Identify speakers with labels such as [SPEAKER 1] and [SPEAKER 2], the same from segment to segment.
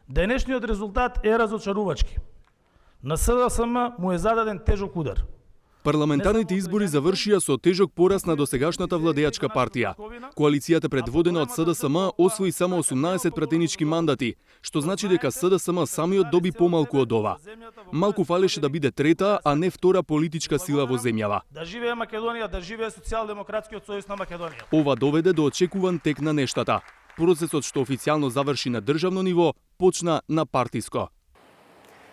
[SPEAKER 1] Денешниот резултат е разочарувачки. На СДСМ му е зададен тежок удар.
[SPEAKER 2] Парламентарните избори завршија со тежок пораз на досегашната владеачка партија. Коалицијата предводена од СДСМ освои само 18 пратенички мандати, што значи дека СДСМ самиот доби помалку од ова. Малку фалеше да биде трета, а не втора политичка сила во земјава.
[SPEAKER 1] Да живее Македонија, да живее Социјалдемократскиот сојуз на Македонија.
[SPEAKER 2] Ова доведе до очекуван тек на нештата. Процесот што официјално заврши на државно ниво, почна на партиско.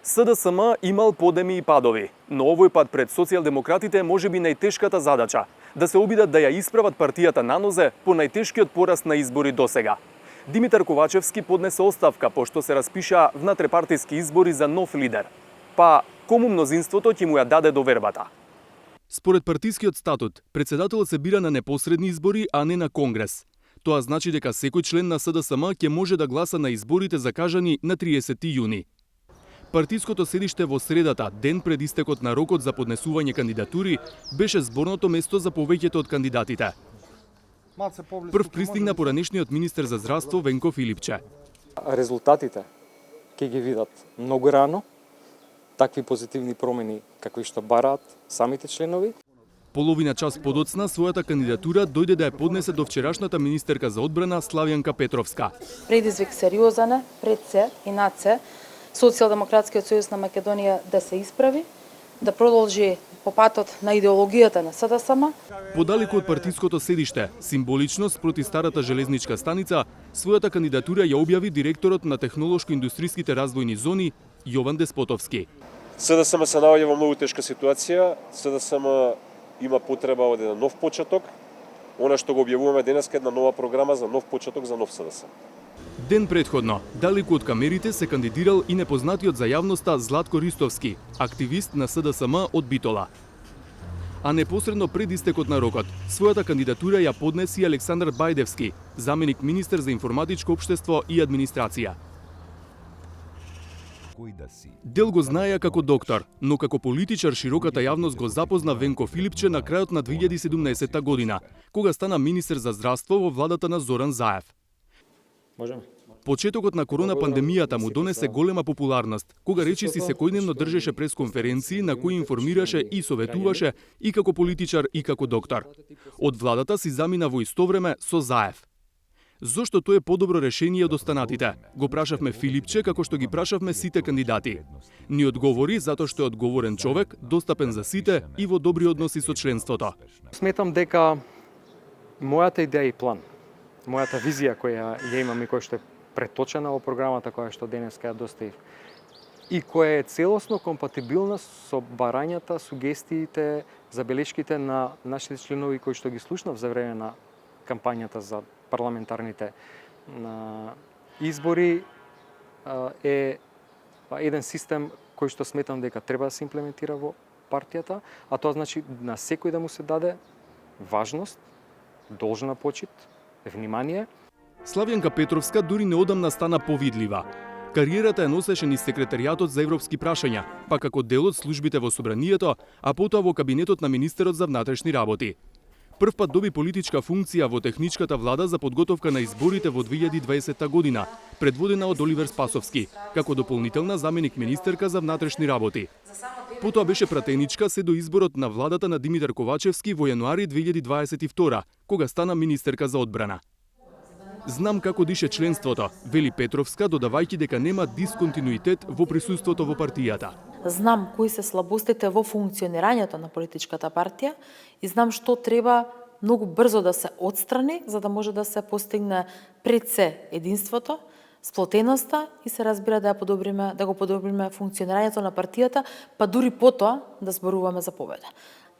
[SPEAKER 2] СДСМ имал подеми и падови, но овој пат пред социјалдемократите може би најтешката задача да се обидат да ја исправат партијата на нозе по најтешкиот пораз на избори досега. Димитар Ковачевски поднесе оставка пошто се распишаа внатрепартиски избори за нов лидер. Па кому мнозинството ќе му ја даде довербата? Според партискиот статут, председателот се бира на непосредни избори, а не на конгрес. Тоа значи дека секој член на СДСМ ќе може да гласа на изборите закажани на 30 јуни. Партиското седиште во средата, ден пред истекот на рокот за поднесување кандидатури, беше зборното место за повеќето од кандидатите. Прв пристигна поранешниот министер за здравство Венко Филипче.
[SPEAKER 3] Резултатите ќе ги видат многу рано, такви позитивни промени какви што бараат самите членови.
[SPEAKER 2] Половина час подоцна својата кандидатура дојде да ја поднесе до вчерашната министерка за одбрана Славјанка Петровска.
[SPEAKER 4] Предизвик сериозен е пред се и над се Социјалдемократскиот сојуз на Македонија да се исправи, да продолжи по патот на идеологијата на СДСМ.
[SPEAKER 2] Подалеку од партиското седиште, символично спроти старата железничка станица, својата кандидатура ја објави директорот на технолошко-индустријските развојни зони Јован Деспотовски.
[SPEAKER 5] СДСМ се наоѓа во многу тешка ситуација. СДСМ има потреба од еден нов почеток. Она што го објавуваме денеска е една нова програма за нов почеток за нов СДСМ.
[SPEAKER 2] Ден предходно, далеку од камерите се кандидирал и непознатиот за јавноста Златко Ристовски, активист на СДСМ од Битола. А непосредно пред истекот на рокот, својата кандидатура ја поднеси Александар Бајдевски, заменик министер за информатичко општество и администрација. Дел го знаеа како доктор, но како политичар широката јавност го запозна Венко Филипче на крајот на 2017 година, кога стана министер за здравство во владата на Зоран Заев.
[SPEAKER 3] Можеме.
[SPEAKER 2] Почетокот на корона пандемијата му донесе голема популарност, кога речиси секојдневно држеше пресконференции на кои информираше и советуваше и како политичар и како доктор. Од владата си замина во исто време со Заев. Зошто тоа е подобро решение од останатите? Го прашавме Филипче како што ги прашавме сите кандидати. Ни одговори затоа што е одговорен човек, достапен за сите и во добри односи со членството.
[SPEAKER 3] Сметам дека мојата идеја и план, мојата визија која ја имам и која што е преточена во програмата која што денеска ја доставив и која е целосно компатибилна со барањата, сугестиите, забелешките на нашите членови кои што ги слушнав за време на кампањата за парламентарните избори, е еден систем кој што сметам дека треба да се имплементира во партијата, а тоа значи на секој да му се даде важност, должна почит, внимание.
[SPEAKER 2] Славјанка Петровска дури неодамна стана повидлива. Кариерата ја носеше низ секретаријатот за европски прашања, па како дел од службите во собранието, а потоа во кабинетот на министерот за внатрешни работи. Прв пат доби политичка функција во техничката влада за подготовка на изборите во 2020 година, предводена од Оливер Спасовски, како дополнителна заменик министерка за внатрешни работи. Потоа беше пратеничка се до изборот на владата на Димитар Ковачевски во јануари 2022, кога стана министерка за одбрана. Знам како дише членството, вели Петровска, додавајќи дека нема дисконтинуитет во присуството во партијата.
[SPEAKER 4] Знам кои се слабостите во функционирањето на политичката партија и знам што треба многу брзо да се отстрани за да може да се постигне пред се единството, сплотеноста и се разбира да го подобриме функционирањето на партијата, па дури потоа да зборуваме за победа.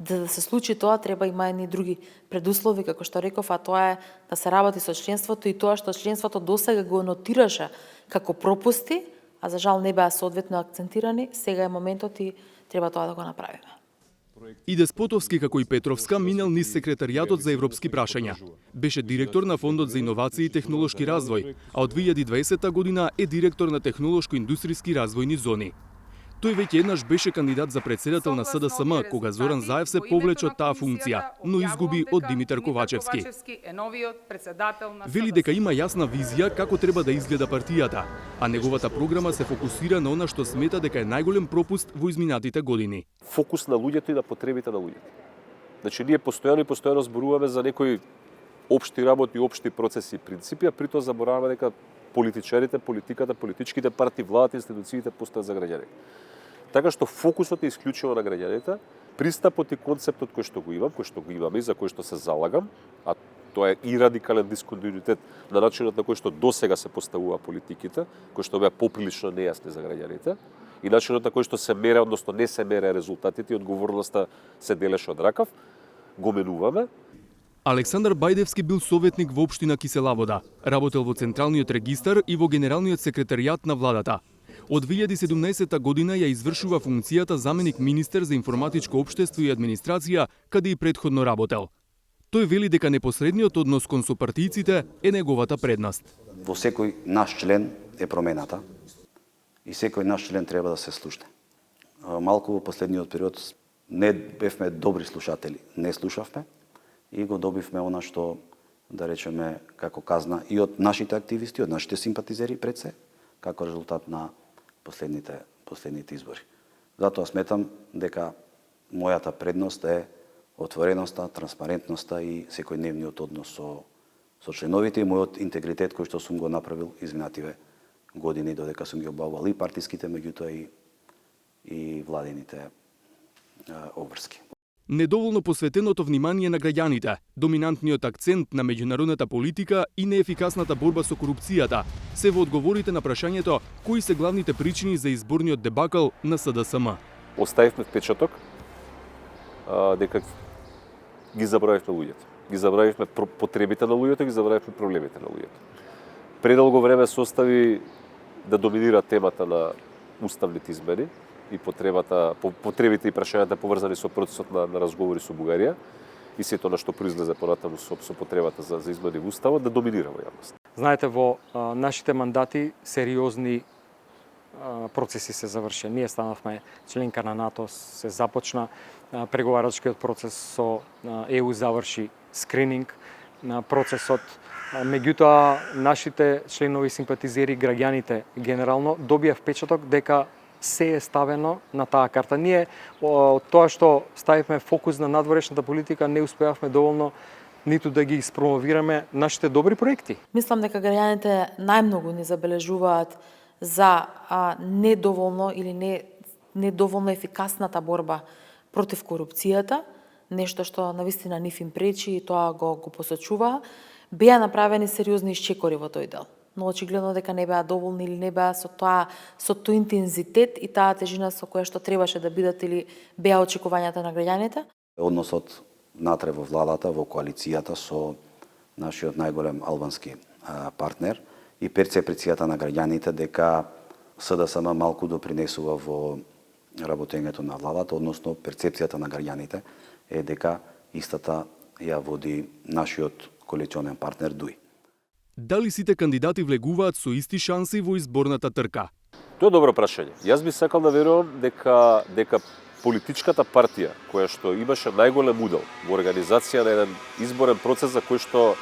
[SPEAKER 4] Да се случи тоа, треба има едни други предуслови, како што реков, а тоа е да се работи со членството и тоа што членството досега го нотираше како пропусти, а за жал не беа соодветно акцентирани, сега е моментот и треба тоа да го направиме.
[SPEAKER 2] И Деспотовски, како и Петровска, минал низ секретаријатот за европски прашања. Беше директор на Фондот за иновации и технолошки развој, а од 2020 година е директор на технолошко-индустријски развојни зони. Тој веќе еднаш беше кандидат за председател на СДСМ, кога Зоран Заев се повлече од таа функција, но изгуби од Димитар Ковачевски. Вели дека има јасна визија како треба да изгледа партијата, а неговата програма се фокусира на она што смета дека е најголем пропуст во изминатите години.
[SPEAKER 5] Фокус на луѓето и на потребите на луѓето. Значи, ние постојано зборуваме за некои општи работи, општи процеси и принципи, а притоа забораваме дека политичарите, политиката, политичките партии, владата, институциите постојат за граѓаните. Така што фокусот е исклучиво на граѓаните, пристапот и концептот кој што го имаме и за кој што се залагам, а тоа е и радикален дисконтинуитет на начинот на кој што досега се поставува политиките, кои што беа поприлично нејасни за граѓаните, и начинот на кој што се мере, односно не се мере резултатите и одговорноста се делеше од ракав, го менуваме.
[SPEAKER 2] Александар Бајдевски бил советник во општина Киселавода, работел во Централниот регистар и во Генералниот секретаријат на владата. Од 2017 година ја извршува функцијата заменик министер за информатичко општество и администрација, каде и претходно работел. Тој вели дека непосредниот однос кон сопартијците е неговата предност.
[SPEAKER 6] Во секој наш член е промената и секој наш член треба да се слушне. Малку во последниот период не бевме добри слушатели, не слушавме и го добивме она што, да речеме, како казна и од нашите активисти, од нашите симпатизери пред се, како резултат на последните избори. Затоа сметам дека мојата предност е отвореноста, транспарентноста и секојдневниот однос со членовите и мојот интегритет кој што сум го направил изминативе години додека сум ги обавувал и партиските, меѓутоа и владините обврски.
[SPEAKER 2] Недоволно посветеното внимание на граѓаните, доминантниот акцент на меѓународната политика и неефикасната борба со корупцијата се во одговорите на прашањето кои се главните причини за изборниот дебакл на СДСМ.
[SPEAKER 5] Оставивме впечаток дека ги забравивме луѓето. Ги забравивме потребите на луѓето, ги забравивме проблемите на луѓето. Предолго време се остави да доминира темата на уставните измени и потребите и прашањата поврзани со процесот на разговори со Бугарија и сето на што произлезе понатаму со потребата за измени во уставот да доминира во јавност.
[SPEAKER 3] Знаете, во нашите мандати сериозни процеси се заврши. Ние станавме членка на НАТО, се започна преговарачкиот процес со ЕУ, заврши скрининг на процесот. Меѓутоа, нашите членови, симпатизери, граѓаните генерално добија впечаток дека се е ставено на таа карта. Ние, од тоа што ставивме фокус на надворешната политика, не успеавме доволно ниту да ги испромовираме нашите добри проекти.
[SPEAKER 4] Мислам дека граѓаните најмногу ни забележуваат за недоволно или недоволно ефикасната борба против корупцијата, нешто што навистина нив им пречи и тоа го посочува. Беа направени сериозни исчекори во тој дел, но очигледно дека не беа доволни или не беа со тој интензитет и таа тежина со која што требаше да бидат или беа очекувањата на граѓаните.
[SPEAKER 6] Односот натре во владата, во коалицијата со нашиот најголем албански партнер и перцепцијата на граѓаните дека СДСМ малку допринесува во работењето на владата, односно перцепцијата на граѓаните е дека истата ја води нашиот коалиционен партнер ДУИ.
[SPEAKER 2] Дали сите кандидати влегуваат со исти шанси во изборната трка?
[SPEAKER 5] Тоа е добро прашање. Јас би сакал да верувам дека политичката партија која што имаше најголем удел во организација на еден изборен процес за кој што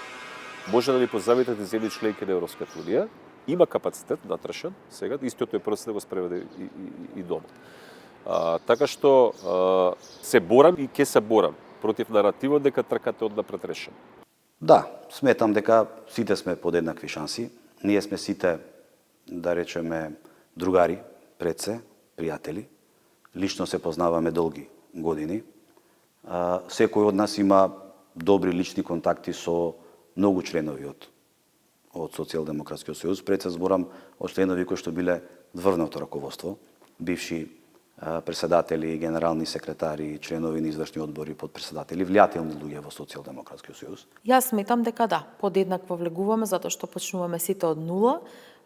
[SPEAKER 5] може да ни позаметат и земји членки на Европската унија, има капацитет натрешен, сега истиот тој процес да го спреведе и дома. Така што се борам и ќе се борам против наративот дека трката е однапред решена.
[SPEAKER 6] Да, сметам дека сите сме под еднакви шанси. Ние сме сите, да речеме, другари пред се, пријатели. Лично се познаваме долги години. Секој од нас има добри лични контакти со многу членови од Социјалдемократскиот сојуз. Пред се зборам од членови кои што биле врвното раководство, бивши председатели, генерални секретари, членови на извршни одбори, подпредседатели, влијателни луѓе во Социјалдемократскиот сојуз.
[SPEAKER 4] Јас сметам дека да, подеднакво влегуваме затоа што почнуваме сите од нула,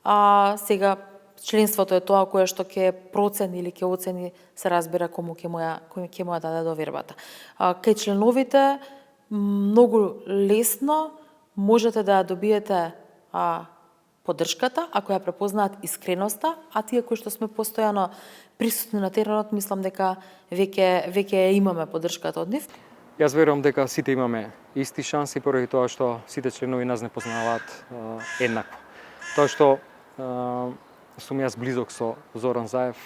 [SPEAKER 4] а сега членството е тоа кое што ќе процени или ќе оцени, се разбира кому ќе му ја даде довербата. Кај членовите многу лесно можете да ја добиете поддршката, ако ја препознаат искреноста, а тие кои што сме постојано присутни на теренот, мислам дека веќе ја имаме поддршката од нив.
[SPEAKER 3] Јас верувам дека сите имаме исти шанси поради тоа што сите членови нас не познаваат еднакво. Тоа што сум јас близок со Зоран Заев,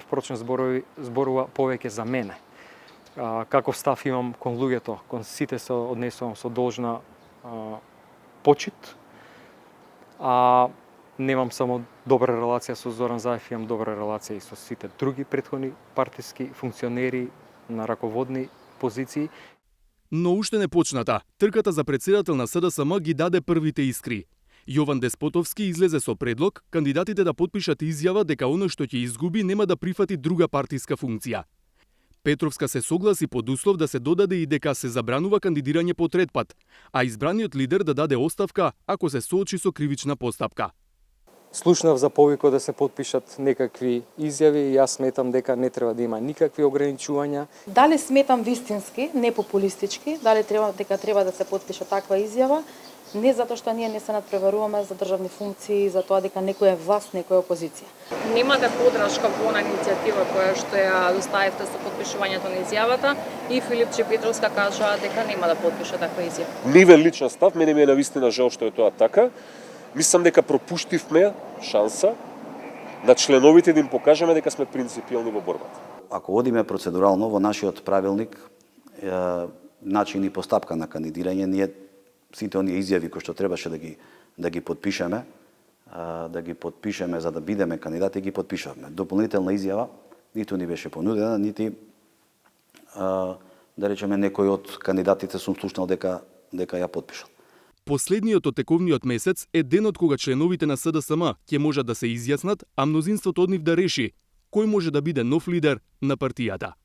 [SPEAKER 3] впрочем зборува повеќе за мене. Каков став имам кон луѓето, кон сите се однесувам со должна почит, а немам само добра релација со Зоран Заев, имам добра релација и со сите други претходни партиски функционери на раководни позиции.
[SPEAKER 2] Но уште не почната. Трката за председател на СДСМ ги даде првите искри. Јован Деспотовски излезе со предлог кандидатите да потпишат изјава дека оној што ќе изгуби нема да прифати друга партиска функција. Петровска се согласи под услов да се додаде и дека се забранува кандидирање по трет пат, а избраниот лидер да даде оставка ако се соочи со кривична постапка.
[SPEAKER 3] Слушнав за повеќе да се потпишат некакви изјави и јас сметам дека не треба да има никакви ограничувања.
[SPEAKER 4] Дали сметам вистински, не популистички, дали треба да се потпише таква изјава, не затоа што ние не се надпреваруваме за државни функции, за тоа дека некој е власт, некој е опозиција.
[SPEAKER 7] Немате подршка во она иницијатива која што ја доставивте со потпишувањето на изјавата и Филипче Петровска кажа дека нема да потпише таква изјава.
[SPEAKER 5] Нивен личен став, мене ми е навистина жал што е тоа така. Мислам дека пропуштивме шанса на членовите да им покажеме дека сме принципиелни во борбата.
[SPEAKER 6] Ако одиме процедурално во нашиот правилник, начин и постапка на кандидирање, ние сите оние изјави кои што требаше да ги подпишеме, за да бидеме кандидати, ги подпишавме. Дополнителна изјава ниту ни беше понудена, нити да речеме некој од кандидатите сум слушнал дека ја подпишал.
[SPEAKER 2] Последниот од тековниот месец е денот кога членовите на СДСМ ќе можат да се изјаснат, а мнозинството од нив да реши кој може да биде нов лидер на партијата.